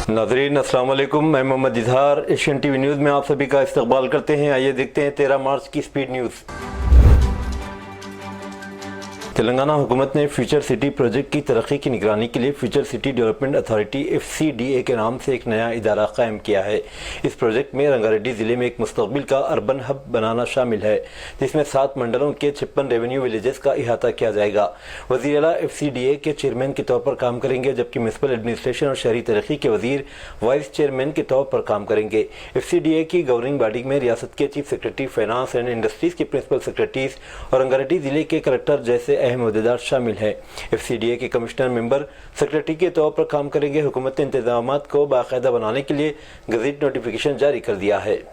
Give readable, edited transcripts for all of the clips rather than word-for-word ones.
नाज़रीन अस्सलाम वालेकुम, मैं Mohammad Izhar Asian TV news में आप सभी का इस्तकबाल करते हैं। आइए देखते हैं 13 मार्च की स्पीड न्यूज़। तेलंगाना हुकूमत ने फ्यूचर सिटी प्रोजेक्ट की तरक्की की निगरानी के लिए future city development authority FCDA के नाम से एक नया इदारा कायम किया है। इस प्रोजेक्ट में रंगारेड्डी ज़िले में एक मुस्तकबिल का अर्बन हब बनाना शामिल है, जिसमें 7 मंडलों के 56 रेवेन्यू विलेजेस का इहाता किया जाएगा। वज़ीर आला FCDA के चेयरमैन के तौर पर काम करेंगे, जबकि म्युनिसिपल एडमिनिस्ट्रेशन और शहरी तरक्की के वज़ीर वाइस चेयरमैन के तौर पर काम करेंगे। FCDA की गवर्निंग बॉडी में रियासत के chief secretary, finance and industries के प्रिंसिपल सेक्रेटरीज और रंगारेड्डी ज़िले के कलेक्टर जैसे अहम ओहदेदार शामिल है। FCDA के कमिश्नर मेंबर सेक्रेटरी के तौर पर काम करेंगे। हुकूमत ने इंतजामात को बाकायदा बनाने के लिए गज़ेट नोटिफिकेशन जारी कर दिया है।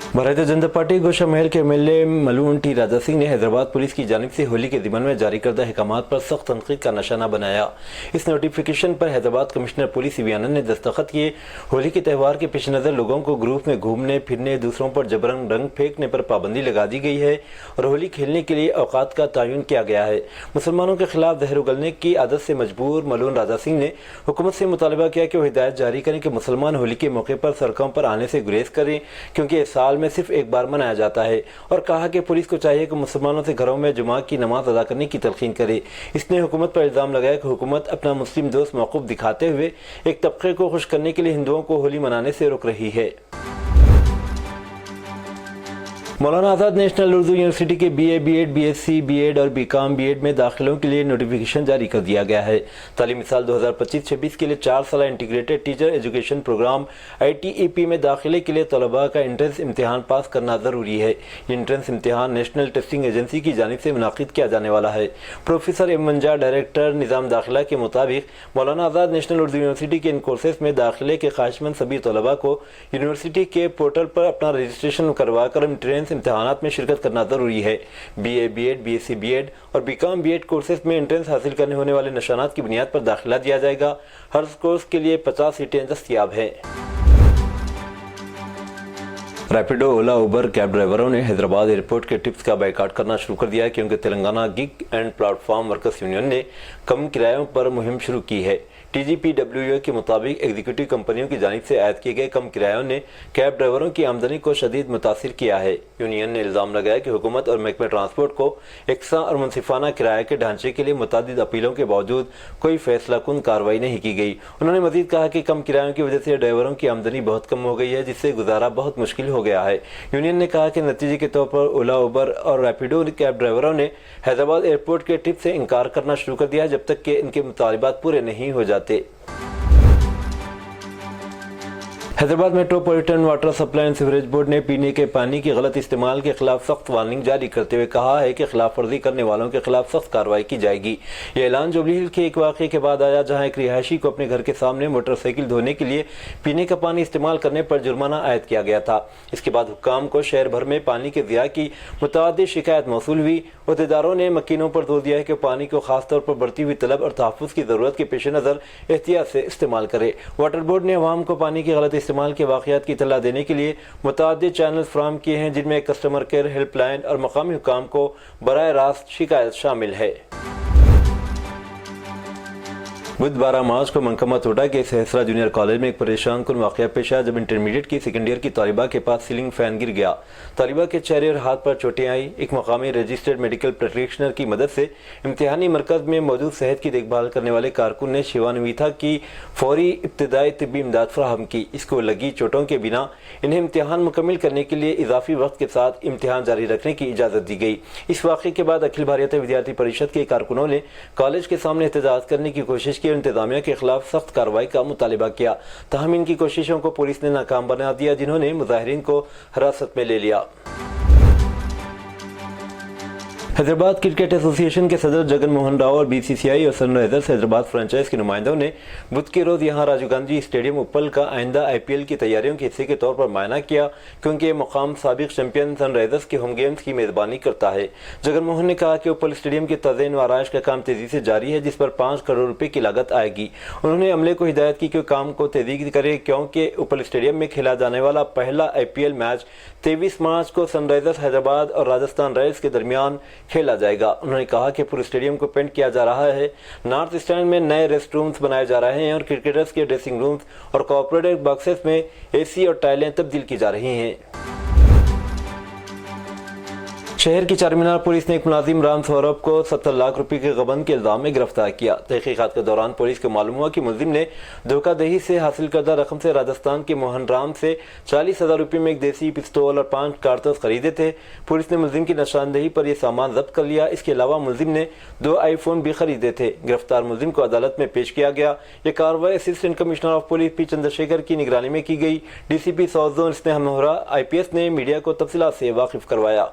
भारतीय जनता पार्टी गोशा महल के MLA मलून टी राजा सिंह ने हैदराबाद पुलिस की जानिब से होली के ज़िमन में जारी करदा अहकामात पर सख्त तनकीद का निशाना बनाया। इस नोटिफिकेशन पर हैदराबाद कमिश्नर पुलिस वी आनंद ने दस्तखत किए। होली के त्यौहार के पेश नज़र लोगों को ग्रुप में घूमने फिरने, दूसरों पर जबरन रंग फेंकने पर पाबंदी लगा दी गई है और होली खेलने के लिए औकात का तयन किया गया है। मुसलमानों के खिलाफ जहर उगलने की आदत से मजबूर मलून राजा सिंह ने हुकूमत से मुतालबा किया कि वो हिदायत जारी करें कि मुसलमान होली के मौके पर सड़कों पर आने से गुरेज करें, क्योंकि इस साल में सिर्फ एक बार मनाया जाता है। और कहा कि पुलिस को चाहिए कि मुसलमानों से घरों में जुमा की नमाज अदा करने की तलकीन करे। इसने हुकूमत पर इल्जाम लगाया कि हुकूमत अपना मुस्लिम दोस्त मौकूफ दिखाते हुए एक तबके को खुश करने के लिए हिंदुओं को होली मनाने से रोक रही है। मौलाना आज़ाद नेशनल उर्दू यूनिवर्सिटी के BA, B.Ed, BSc, B.Ed और B.Com, B.Ed में दाखिलों के लिए नोटिफिकेशन जारी कर दिया गया है। तालीमी साल 2025-26 के लिए 4 साल integrated teacher education programme ITEP में दाखिले के लिए तलबा का एंट्रेंस इम्तिहान पास करना ज़रूरी है। ये एंट्रेंस इम्तिहान नेशनल टेस्टिंग एजेंसी की जानिब से मुनाकिद किया जाने वाला है। Professor M. मंजा, डायरेक्टर निज़ाम दाखिला के मुताबिक मौलाना आज़ाद नेशनल उर्दू यूनिवर्सिटी के इन कोर्सेज में दाखिले के ख्वाहिशमंद सभी तलबा को यूनिवर्सिटी के पोर्टल पर अपना रजिस्ट्रेशन करवा कर एंट्रेंस इम्तिहानात में शिरकत करना जरूरी है। BA, B.Ed, BSc, B.Ed और B.Com, B.Ed कोर्सेज में एंट्रेंस हासिल करने होने वाले निशानात की बुनियाद पर दाखिला दिया जाएगा। हर कोर्स के लिए 50 सीटें दस्तयाब हैं। रैपिडो, ओला, उबर कैब ड्राइवरों ने हैदराबाद एयरपोर्ट के टिप्स का बायकाट करना शुरू कर दिया है, क्योंकि Telangana gig and platform workers union ने कम किरायों पर मुहिम शुरू की है। TGPWA के मुताबिक एग्जीक्यूटिव कंपनियों की जानिब से आयद किए गए कम किरायों ने कैब ड्राइवरों की आमदनी को शदीद मुतासिर किया है। यूनियन ने इल्ज़ाम लगाया कि हुकूमत और महकमे ट्रांसपोर्ट को यकसा और मुनसिफाना किराए के ढांचे के लिए मुतअद्दिद अपीलों के बावजूद कोई फैसला कुन कार्रवाई नहीं की गई। उन्होंने मजीद कहा कि कम किरायों की वजह से ड्राइवरों की आमदनी बहुत कम हो गई है, जिससे गुजारा बहुत मुश्किल हो गया है। यूनियन ने कहा कि नतीजे के तौर पर ओला, उबर और रैपिडो कैब ड्राइवरों ने हैदराबाद एयरपोर्ट के टिप से इनकार करना शुरू कर दिया जब तक कि इनके मुतालिबात पूरे नहीं हो जाते। Hyderabad metropolitan water supply and sewerage board ने पीने के पानी की गलत इस्तेमाल के खिलाफ सख्त वार्निंग जारी करते हुए कहा है कि खिलाफ वर्जी करने वालों के खिलाफ सख्त कार्रवाई की जाएगी। यह ऐलान जुबली हिल्स के एक वाक़े के बाद आया, जहां एक रिहायशी को अपने घर के सामने मोटरसाइकिल धोने के लिए पीने का पानी इस्तेमाल करने पर जुर्माना आयद किया गया था। इसके बाद हुक्काम को शहर भर में पानी के ज़िया की मुतअद्दिद शिकायत मौसूल हुई। अहदेदारों ने मकीनों पर जोर दिया है कि पानी को खासतौर पर बढ़ती हुई तलब और तहफ़्फ़ुज़ की ज़रूरत के पेश नज़र एहतियात से इस्तेमाल करे। वाटर बोर्ड ने अवाम को पानी के गलत इस्तेमाल के वाक़यात की इत्तला देने के लिए मुतअद्दिद चैनल फ्राहम किए हैं, जिनमें कस्टमर केयर हेल्पलाइन और मकामी हुक्काम को बराह रास्त शिकायत शामिल है। बुध 12 मार्च को मनकमा तोटा के सहसरा जूनियर कॉलेज में एक परेशान कुन वाक़या पेश आया, जब इंटरमीडिएट की सेकेंड ईयर की तालिबा के पास सीलिंग फैन गिर गया। तालिबा के चेहरे और हाथ पर चोटें आई। एक मकामी रजिस्टर्ड मेडिकल प्रैक्टिशनर की मदद से इम्तिहानी मरकज में मौजूद सेहत की देखभाल करने वाले कारकुन ने शिवान्विता की फौरी इब्तदाई तिब्बी इमदाद फराहम की। इसको लगी चोटों के बिना इन्हें इम्तिहान मुकम्मल करने के लिए इजाफी वक्त के साथ इम्तिहान जारी रखने की इजाज़त दी गई। इस वाक़े के बाद अखिल भारतीय विद्यार्थी परिषद के कारकुनों ने कॉलेज के सामने एहतजाज करने की कोशिश की, इंतजामिया के खिलाफ सख्त कार्रवाई का मुतालिबा किया। ताहम इनकी कोशिशों को पुलिस ने नाकाम बना दिया, जिन्होंने मुजाहिरीन को हिरासत में ले लिया। हैदराबाद क्रिकेट एसोसिएशन के सदर जगन मोहन राव और BCCI और सनराइजर्स हैदराबाद फ्रेंचाइज के नुमाइंदों ने बुध के रोज यहां राजीव गांधी स्टेडियम उपल का आइंदा IPL की तैयारियों के हिस्से के तौर पर मायना किया, क्योंकि ये मुकाम साबिक चैंपियन सनराइजर्स के होम गेम्स की मेजबानी करता है। जगन मोहन ने कहा कि उपल स्टेडियम की तज़यीन व आराइश का काम तेजी से जारी है, जिस पर 5 करोड़ रुपए की लागत आएगी। उन्होंने अमले को हिदायत की कि काम को तेजी करे, क्योंकि उपल स्टेडियम में खेला जाने वाला पहला IPL मैच 23 मार्च को सनराइजर्स हैदराबाद और राजस्थान रॉयल्स के दरमियान کھیلا جائے گا۔ انہوں نے کہا کہ پورے اسٹیڈیم کو پینٹ کیا جا رہا ہے، نارتھ اسٹینڈ میں نئے ریسٹ رومز بنائے جا رہے ہیں اور کرکٹرز کے ڈریسنگ رومز اور کوآپریٹو باکسز میں اے سی اور ٹائلیں تبدیل کی جا رہی ہیں۔ شہر کی چار مینار پولیس نے ایک ملازم رام سوربھ کو 70 لاکھ روپے کے غبن کے الزام میں گرفتار کیا۔ تحقیقات کے دوران پولیس کو معلوم ہوا کہ ملزم نے دھوکہ دہی سے حاصل کردہ رقم سے راجستھان کے موہن رام سے 40,000 روپے میں ایک دیسی پستول اور 5 کارتوس خریدے تھے۔ پولیس نے ملزم کی نشاندہی پر یہ سامان ضبط کر لیا۔ اس کے علاوہ ملزم نے 2 آئی فون بھی خریدے تھے۔ گرفتار ملزم کو عدالت میں پیش کیا گیا۔ یہ کارروائی اسسٹنٹ کمشنر آف پولیس پی چندرشیکھر کی نگرانی میں کی گئی۔ ڈی سی پی ساؤتھ زون اسنیہا مہرا IPS نے میڈیا کو تفصیلات سے واقف کروایا۔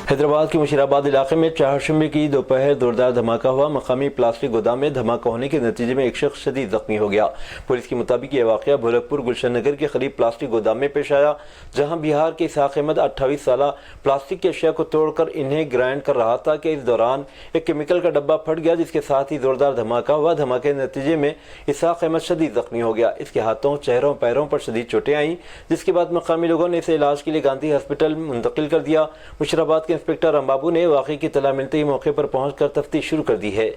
حیدرآباد کے مشیر آباد علاقے میں چہارشنبے کی دوپہر زوردار دھماکہ ہوا۔ مقامی پلاسٹک گودام میں دھماکہ ہونے کے نتیجے میں ایک شخص شدید زخمی ہو گیا۔ پولیس کے مطابق یہ واقعہ بھولکپور گلشن نگر کے قریب پلاسٹک گودام میں پیش آیا، جہاں بہار کے اسحاق احمد 28 سالہ پلاسٹک کی اشیاء کو توڑ کر انہیں گرائنڈ کر رہا تھا کہ اس دوران ایک کیمیکل کا ڈبہ پھٹ گیا، جس کے ساتھ ہی زوردار دھماکہ ہوا۔ دھماکے کے نتیجے میں اسحاق احمد شدید زخمی ہو گیا۔ اس کے ہاتھوں، چہروں، پیروں پر شدید چوٹیں آئیں، جس کے بعد مقامی لوگوں نے اسے علاج کے لیے گاندھی ہسپتال منتقل کر دیا۔ مشیر آباد کے انسپکٹر رام بابو نے واقعے کی اطلاع ملتے ہی موقع پر پہنچ کر تفتیش شروع کر دی ہے۔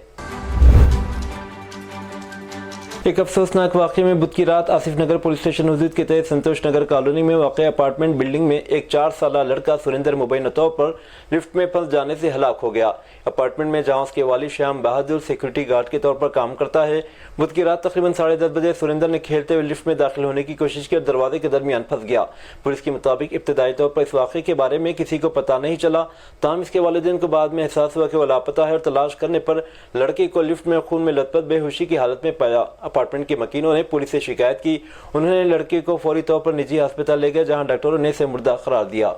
ایک افسوسناک واقعے میں بدھ کی رات آصف نگر پولیس اسٹیشن حدود کے تحت سنتوش نگر کالونی میں واقع اپارٹمنٹ بلڈنگ میں ایک 4 سالہ لڑکا سریندر مبینہ طور پر لفٹ میں پھنس جانے سے ہلاک ہو گیا۔ اپارٹمنٹ میں جہاں اس کے والد شیام بہادر سیکورٹی گارڈ کے طور پر کام کرتا ہے۔ بدھ کی رات تقریباً 10:30 بجے سریندر نے کھیلتے ہوئے لفٹ میں داخل ہونے کی کوشش کی اور دروازے کے درمیان پھنس گیا۔ پولیس کے مطابق ابتدائی طور پر اس واقعے کے بارے میں کسی کو پتہ نہیں چلا، تاہم اس کے والدین کو بعد میں احساس ہوا کہ وہ لاپتہ ہے اور تلاش کرنے پر لڑکے کو لفٹ میں خون میں لت پت بے ہوشی کی حالت میں پایا۔ اپارٹمنٹ کے مکینوں نے پولیس سے شکایت کی۔ انہوں نے لڑکے کو فوری طور پر نجی ہسپتال لے گئے، جہاں ڈاکٹروں نے اسے مردہ قرار دیا۔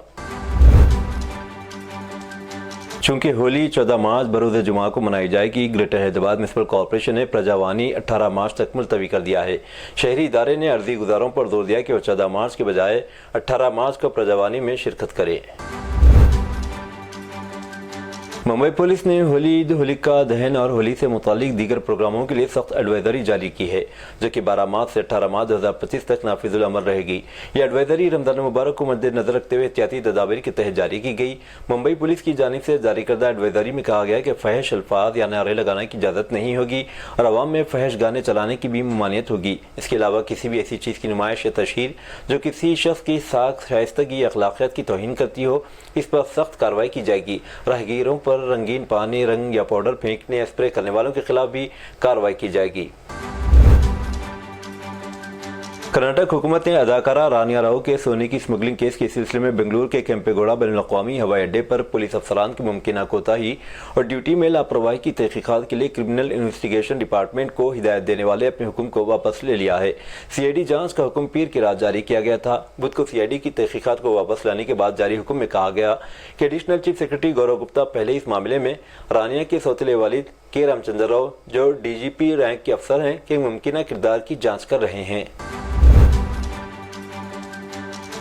چونکہ ہولی 14 مارچ بروز جمعہ کو منائی جائے گی، گریٹر حیدرآباد میونسپل کارپوریشن نے پرجاوانی 18 مارچ تک ملتوی کر دیا ہے۔ شہری ادارے نے عرضی گزاروں پر زور دیا کہ وہ 14 مارچ کے بجائے 18 مارچ کو پرجاوانی میں شرکت کریں۔ ممبئی پولیس نے ہولی، ہولکا دہن اور ہولی سے متعلق دیگر پروگراموں کے لیے سخت ایڈوائزری جاری کی ہے، جو کہ 12 مارچ سے 18 مارچ 2025 تک نافذ العمل رہے گی۔ یہ ایڈوائزری رمضان مبارک کو مد نظر رکھتے ہوئے احتیاطی تدابیر کے تحت جاری کی گئی۔ ممبئی پولیس کی جانب سے جاری کردہ ایڈوائزری میں کہا گیا کہ فحش الفاظ یا نعرے لگانے کی اجازت نہیں ہوگی اور عوام میں فحش گانے چلانے کی بھی ممانعت ہوگی۔ اس کے علاوہ کسی بھی ایسی چیز کی نمائش یا تشہیر جو کسی شخص کی ساکھ، شائستگی یا اخلاقیات کی توہین کرتی ہو، اس پر سخت کارروائی کی جائے گی۔ راہگیروں پر رنگین پانی، رنگ یا پاؤڈر پھینکنے یا اسپرے کرنے والوں کے خلاف بھی کارروائی کی جائے گی۔ کرناٹک حکومت نے اداکارہ رانیا راؤ کے سونے کی اسمگلنگ کیس کے سلسلے میں بنگلور کے کیمپے گوڑا بین الاقوامی ہوائی اڈے پر پولیس افسران کی ممکنہ کوتاہی اور ڈیوٹی میں لاپرواہی کی تحقیقات کے لیے کرمنل انویسٹیگیشن ڈپارٹمنٹ کو ہدایت دینے والے اپنے حکم کو واپس لے لیا ہے۔ CID جانچ کا حکم پیر کی رات جاری کیا گیا تھا۔ بدھ کو CID کی تحقیقات کو واپس لانے کے بعد جاری حکم میں کہا گیا کہ ایڈیشنل چیف سیکرٹری گورو گپتا پہلے اس معاملے میں رانیا کے سوتیلے والد کے رام چندر راؤ، جو DGP رینک کے افسر ہیں، کے ممکنہ کردار کی جانچ کر رہے ہیں۔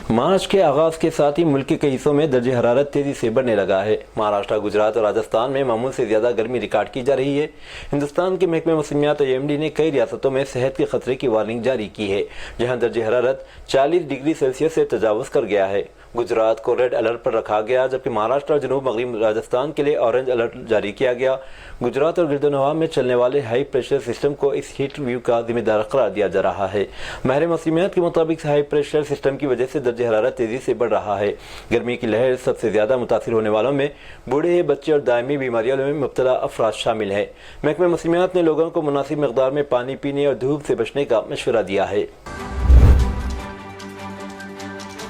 مارچ کے آغاز کے ساتھ ہی ملک کے کئی حصوں میں درجہ حرارت تیزی سے بڑھنے لگا ہے۔ مہاراشٹر، گجرات اور راجستھان میں معمول سے زیادہ گرمی ریکارڈ کی جا رہی ہے۔ ہندوستان کے محکمہ موسمیات IMD نے کئی ریاستوں میں صحت کے خطرے کی وارننگ جاری کی ہے، جہاں درجہ حرارت 40 ڈگری سیلسیس سے تجاوز کر گیا ہے۔ گجرات کو ریڈ الرٹ پر رکھا گیا، جبکہ مہاراشٹر اور جنوب مغربی راجستھان کے لیے اورنج الرٹ جاری کیا گیا۔ گجرات اور گرد و نواح میں چلنے والے ہائی پریشر سسٹم کو اس ہیٹ ویو کا ذمہ دار قرار دیا جا رہا ہے۔ ماہر موسمیات کے مطابق ہائی پریشر سسٹم کی وجہ سے درجہ حرارت تیزی سے بڑھ رہا ہے۔ گرمی کی لہر سب سے زیادہ متاثر ہونے والوں میں بوڑھے، بچے اور دائمی بیماریوں میں مبتلا افراد شامل ہیں۔ محکمہ موسمیات نے لوگوں کو مناسب مقدار میں پانی پینے اور دھوپ سے بچنے کا مشورہ دیا ہے۔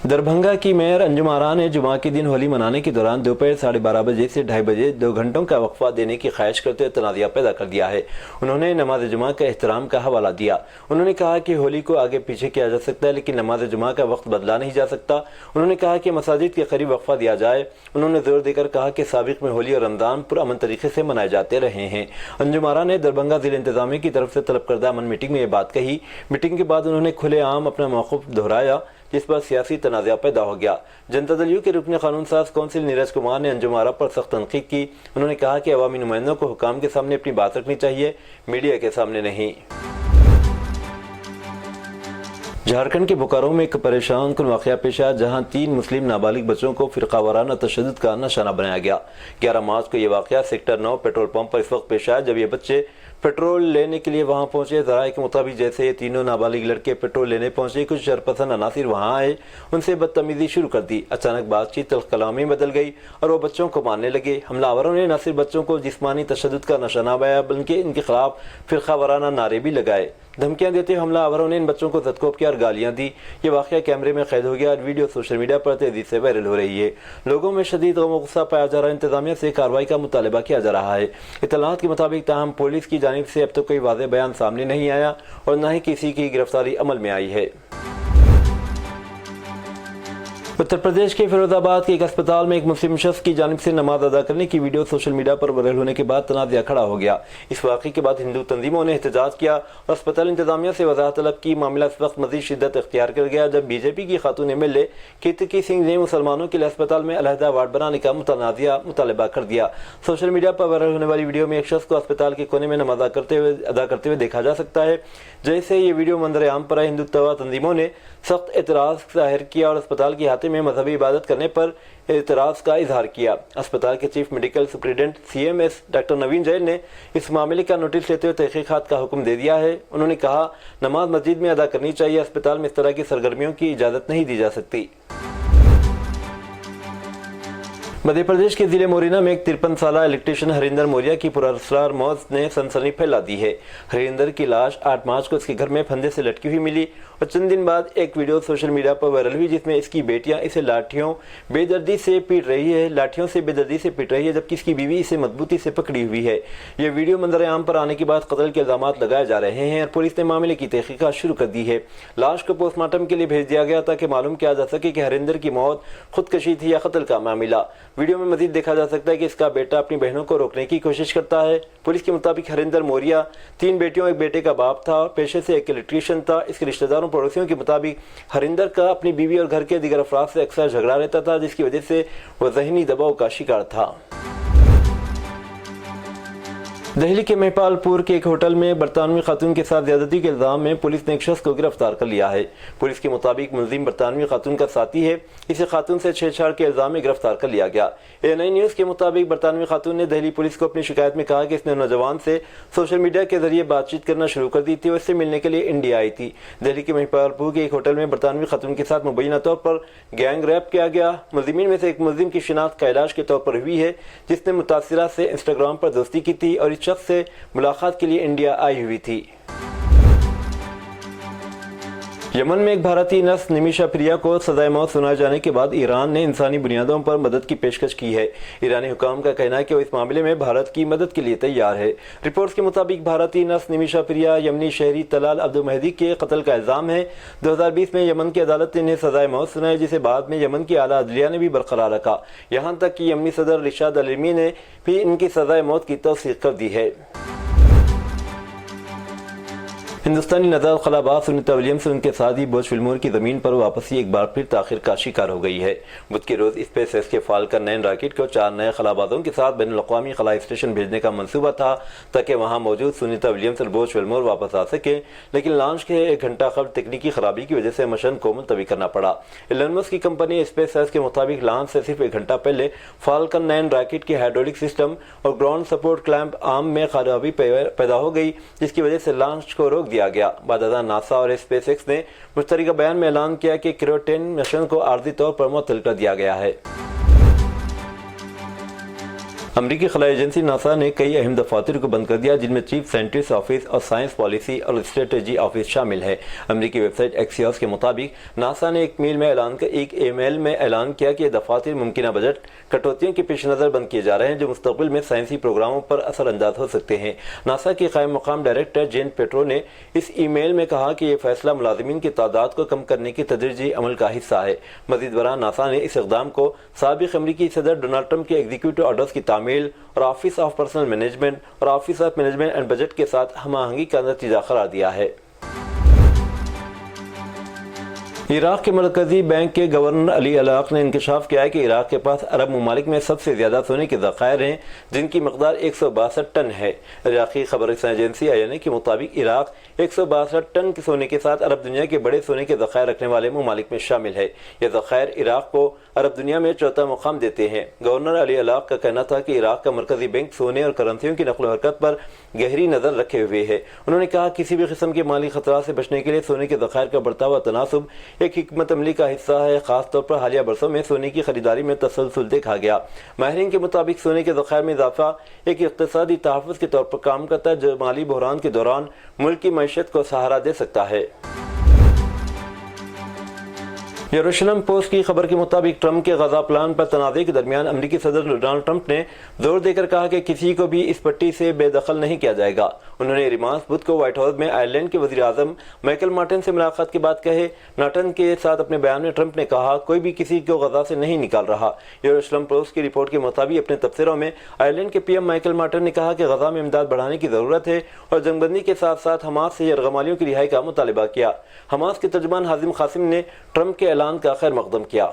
دربھنگا کی میئر انجم آرا نے جمعہ کے دن ہولی منانے کے دوران دوپہر 12:30 بجے سے 2:30 بجے 2 گھنٹوں کا وقفہ دینے کی خواہش کرتے ہوئے تنازعہ پیدا کر دیا ہے۔ انہوں نے نماز جمعہ کا احترام کا حوالہ دیا۔ انہوں نے کہا کہ ہولی کو آگے پیچھے کیا جا سکتا ہے، لیکن نماز جمعہ کا وقت بدلا نہیں جا سکتا۔ انہوں نے کہا کہ مساجد کے قریب وقفہ دیا جائے۔ انہوں نے زور دے کر کہا کہ سابق میں ہولی اور رمضان پرامن طریقے سے منائے جاتے رہے ہیں۔ انجم آرا نے دربھنگا ضلع انتظامیہ کی طرف سے طلب کردہ امن میٹنگ میں یہ بات کہی۔ میٹنگ کے بعد انہوں نے کھلے عام اپنا موقف دہرایا، جس پر سیاسی تنازع پیدا ہو گیا۔ جنتا دل یو کے رکن قانون ساز کونسل نیرج کمار نے انجم آرا پر سخت تنقید کی۔ انہوں نے کہا کہ عوامی نمائندوں کو حکام کے سامنے اپنی بات رکھنی چاہیے، میڈیا کے سامنے نہیں۔ झारखंड के बोकारो में एक परेशान कुन वाकया पेश आया, जहां 3 मुस्लिम नाबालिग बच्चों को फिरका वाराना तशद्दुद का निशाना बनाया गया। 11 मार्च को यह वाकया सेक्टर 9 पेट्रोल पंप पर इस वक्त पेश आया जब ये बच्चे पेट्रोल लेने के लिए वहां पहुंचे। ज़राए के मुताबिक जैसे ये तीनों नाबालिग लड़के पेट्रोल लेने पहुंचे, कुछ शरपसंद अनासिर वहां आए, उनसे बदतमीजी शुरू कर दी। अचानक बातचीत तल्ख कलामी बदल गई और वो बच्चों को मारने लगे। हमलावरों ने न सिर्फ बच्चों को जिस्मानी तशद्दुद का निशाना बनाया बल्कि इनके खिलाफ फिरका वाराना नारे भी लगाए। धमकियां देते हुए हमलावरों ने इन बच्चों को ज़दकोब किया और गालियां दी। ये वाकया कैमरे में कैद हो गया और वीडियो सोशल मीडिया पर तेजी से वायरल हो रही है। लोगों में शदीद गम और गुस्सा पाया जा रहा है। इंतजामिया से कार्रवाई का मुतालबा किया जा रहा है। इत्तलात के मुताबिक ताहम पुलिस की जानिब से अब तक कोई वाज़ेह बयान सामने नहीं आया और न ही किसी की गिरफ्तारी अमल में आई है। उत्तर प्रदेश के फिरोजाबाद के एक अस्पताल में एक मुस्लिम शख्स की जानिब से नमाज अदा करने की वीडियो सोशल मीडिया पर वायरल होने के बाद तनाज़ा खड़ा हो गया। इस वाक़े के बाद हिंदू तंजीमों ने एहतजाज किया और अस्पताल इंतजामिया से वजाहत तलब की। मामला इस वक्त मज़ीद शिद्दत इख्तियार कर गया जब बीजेपी की खातून MLA कीर्ति सिंह ने मुसलमानों के लिए अस्पताल में अलहदा वार्ड बनाने का मुतालबा कर दिया। सोशल मीडिया पर वायरल होने वाली वीडियो में एक शख्स को अस्पताल के कोने में नमाज अदा करते हुए देखा जा सकता है। जैसे ये वीडियो मंजर आम पर आए, हिंदुत्व तंजीमों ने सख्त एतराज़ जाहिर किया और अस्पताल के अहाते में मजहबी इबादत करने पर एतराज़ का इजहार किया। अस्पताल के chief medical superintendent CMS doctor Naveen Jain ने इस मामले का नोटिस लेते हुए तहकीकात का हुक्म दे दिया है। उन्होंने कहा, नमाज मस्जिद में अदा करनी चाहिए, अस्पताल में इस तरह की सरगर्मियों की इजाज़त नहीं दी जा सकती। मध्य प्रदेश के जिले मोरिना में एक 53 साला इलेक्ट्रीशियन हरिंदर मौर्य की पुरअसरार मौत ने सनसनी फैला दी है। हरिंदर की लाश 8 मार्च को इसके घर में फंदे से लटकी हुई मिली और चंद दिन बाद एक वीडियो सोशल मीडिया पर वायरल हुई जिसमें इसकी बेटियां इसे लाठियों से बेदर्दी से पीट रही है जबकि इसकी बीवी इसे मजबूती से पकड़ी हुई है। यह वीडियो मंजर आम पर आने के बाद कत्ल के इल्जाम लगाए जा रहे हैं और पुलिस ने मामले की तहकीकात शुरू कर दी है। लाश को पोस्टमार्टम के लिए भेज दिया गया ताकि मालूम किया जा सके कि हरिंदर की मौत खुदकशी थी या कत्ल का मामला। वीडियो में मजीद देखा जा सकता है कि इसका बेटा अपनी बहनों को रोकने की कोशिश करता है। पुलिस के मुताबिक हरिंदर मौर्य 3 बेटियों एक बेटे का बाप था। पेशे से एक इलेक्ट्रीशियन था। इसके रिश्तेदारों पड़ोसियों के मुताबिक हरिंदर का अपनी बीवी और घर के दीगर अफराद से अक्सर झगड़ा रहता था, जिसकी वजह से वह ज़हनी दबाव का शिकार था। दिल्ली के महिपालपुर के एक होटल में बरतानवी खातून के साथ ज्यादती के इल्जाम में पुलिस ने एक शख्स को गिरफ्तार कर लिया है। पुलिस के मुताबिक मुलजिम बरतानवी खातून का साथी है। इसे खातून से छेड़छाड़ के इल्जाम में गिरफ्तार कर लिया गया। ANI न्यूज़ के मुताबिक बरतानवी खातून ने दिल्ली पुलिस को अपनी शिकायत में कहा कि इसने नौजवान से सोशल मीडिया के जरिए बातचीत करना शुरू कर दी थी और इससे मिलने के लिए इंडिया आई थी। दिल्ली के महिपालपुर के एक होटल में बरतानवी खातून के साथ मुबैना तौर पर गैंग रेप किया गया। मुलजिमीन में से एक मुलजिम की शिनाख्त कैलाश के तौर पर हुई है, जिसने मुतासिरा से इंस्टाग्राम पर दोस्ती की थी और इस शख्स से मुलाकात के लिए इंडिया आई हुई थी। यमन में एक भारतीय नर्स निमिशा प्रिया को सजाए मौत सुनाए जाने के बाद ईरान ने इंसानी बुनियादों पर मदद की पेशकश की है। ईरानी हुकाम का कहना है कि वो इस मामले में भारत की मदद के लिए तैयार है। रिपोर्ट्स के मुताबिक भारतीय नर्स निमिशा प्रिया यमनी शहरी तलाल अब्दुल महदी के कत्ल का इल्जाम है। 2020 में यमन की अदालत ने इन्हें सजाए मौत सुनाई, जिसे बाद में यमन की आला अदलिया ने भी बरकरार रखा। यहाँ तक कि यमनी सदर रिशाद अलीमी ने भी इनकी सजाए मौत की तौसीक कर दी है। हिंदुस्तानी नजर खलाबाज सुनीता विलियम्स और उनके साथ ही बोझ फिल्मों की जमीन पर वापसी एक बार फिर ताखिर का शिकार हो गई है। बुध के रोज स्पेसएक्स के फाल्कन 9 रॉकेट को 4 नए खलाबाजों के साथ बैनुल अक़वामी खलाई स्टेशन भेजने का मंसूबा था ताकि वहां मौजूद सुनीता विलियम्स और बोझ फिल्मोर वापस आ सके, लेकिन लॉन्च के 1 घंटा कबल तकनीकी खराबी की वजह से मिशन को मुलतवी करना पड़ा। एलन मस्क की कंपनी स्पेसएक्स के मुताबिक लॉन्च से सिर्फ 1 घंटा पहले फाल्कन 9 रॉकेट के हाइड्रोलिक सिस्टम और ग्राउंड सपोर्ट क्लैंप आर्म में खराबी पैदा हो गई, जिसकी वजह से लॉन्च को रोक दिया गया। बादशाह नासा और स्पेसएक्स ने मुश्तरका बयान में ऐलान किया कि क्रू 10 मिशन को आर्जी तौर पर मुअत्तल कर दिया गया है। अमरीकी खलाई एजेंसी नासा ने कई अहम दफातर को बंद कर दिया, जिनमें चीफ साइंटिस्ट ऑफिस और साइंस पॉलिसी और स्ट्रेटेजी ऑफिस शामिल है। अमरीकी वेबसाइट एक्सियोस के मुताबिक नासा ने एक ईमेल में ऐलान किया कि ये दफातर मुमकिन बजट कटौतियों के पेश नज़र बंद किए जा रहे हैं, जो मुस्तकबिल में साइंसी प्रोग्रामों पर असरअंदाज हो सकते हैं। नासा के कायम मकाम डायरेक्टर जेन पेट्रो ने इस ईमेल में कहा कि यह फैसला मुलाजिमीन की तादाद को कम करने के तदरीजी अमल का हिस्सा है। मज़ीद बरान नासा ने इस इक़दाम को साबिक़ अमरीकी सदर डोनाल्ड ट्रंप के एग्जीक्यूटिव ऑर्डर्स की तामील और ऑफिस ऑफ पर्सनल मैनेजमेंट और office of management and budget के साथ हम आहंगी का नतीजा करार दिया है। عراق کے مرکزی بینک کے گورنر علی علاق نے انکشاف کیا ہے کہ عراق کے پاس عرب ممالک میں سب سے زیادہ سونے کے ذخائر ہیں، جن کی مقدار 162 ٹن ہے۔ عراقی خبر رساں ایجنسی INA کے مطابق عراق 162 ٹن کے سونے کے ساتھ عرب دنیا کے بڑے سونے کے ذخائر رکھنے والے ممالک میں شامل ہے۔ یہ ذخائر عراق کو عرب دنیا میں چوتھا مقام دیتے ہیں۔ گورنر علی علاق کا کہنا تھا کہ عراق کا مرکزی بینک سونے اور کرنسیوں کی نقل و حرکت پر گہری نظر رکھے ہوئے ہے۔ انہوں نے کہا کسی بھی قسم کے مالی خطرات سے بچنے کے لیے سونے کے ذخائر کا بڑھتا ہوا تناسب ایک حکمت عملی کا حصہ ہے۔ خاص طور پر حالیہ برسوں میں سونے کی خریداری میں تسلسل دیکھا گیا۔ ماہرین کے مطابق سونے کے ذخائر میں اضافہ ایک اقتصادی تحفظ کے طور پر کام کرتا ہے جو مالی بحران کے دوران ملک کی معیشت کو سہارا دے سکتا ہے۔ یروشلم پوسٹ کی خبر کے مطابق ٹرمپ کے غزہ پلان پر تنازع کے درمیان امریکی صدر ڈونلڈ ٹرمپ نے زور دے کر کہا کہ کسی کو بھی اس پٹی سے بے دخل نہیں کیا جائے گا۔ انہوں نے ریمانس بدھ کو وائٹ ہاؤس میں آئرلینڈ کے وزیر اعظم مائیکل مارٹن سے ملاقات کے بعد کہے۔ ناٹن کے ساتھ اپنے بیان میں ٹرمپ نے کہا کوئی بھی کسی کو غزہ سے نہیں نکال رہا۔ یروشلم پوسٹ کی رپورٹ کے مطابق اپنے تبصروں میں آئرلینڈ کے PM مائیکل مارٹن نے کہا کہ غزہ میں امداد بڑھانے کی ضرورت ہے اور جنگ بندی کے ساتھ ساتھ حماس سے یرغمالیوں کی رہائی کا مطالبہ کیا۔ حماس کے ترجمان حازم قاسم نے ٹرمپ کے اعلان کا خیر مقدم کیا۔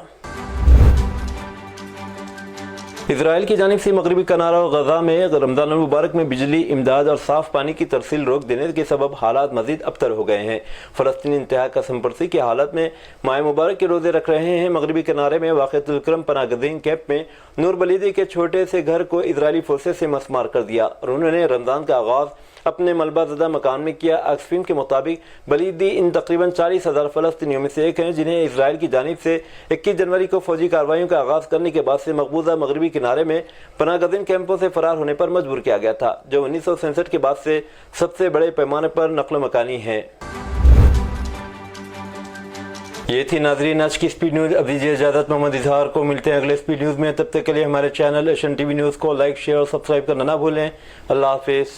اسرائیل کی جانب سے مغربی کنارہ اور غزہ میں رمضان المبارک میں بجلی امداد اور صاف پانی کی ترسیل روک دینے کے سبب حالات مزید ابتر ہو گئے ہیں۔ فلسطینی انتہا قسم پرسی کی حالت میں ماہ مبارک کے روزے رکھ رہے ہیں۔ مغربی کنارے میں واقع الکرم پناہ گزین کیمپ میں نور بلیدی کے چھوٹے سے گھر کو اسرائیلی فورسز سے مسمار کر دیا اور انہوں نے رمضان کا آغاز اپنے ملبہ زدہ مکان میں کیا۔ آکسفیم کے مطابق بلیدی ان تقریباً 40,000 فلسطینیوں میں سے ایک ہیں جنہیں اسرائیل کی جانب سے 21 جنوری کو فوجی کارروائیوں کا آغاز کرنے کے بعد سے مقبوضہ مغربی کنارے میں پناہ گزین کیمپوں سے فرار ہونے پر مجبور کیا گیا تھا، جو 1967 کے بعد سے سب سے بڑے پیمانے پر نقل مکانی ہیں۔ یہ تھی ناظرین آج کی سپیڈ نیوز۔ اب دیجیے اجازت، محمد اظہار کو ملتے ہیں اگلے سپیڈ نیوز میں۔ تب تک کے لیے ہمارے چینل ایشین TV نیوز کو لائک، شیئر اور سبسکرائب کرنا نہ بھولیں۔ اللہ حافظ۔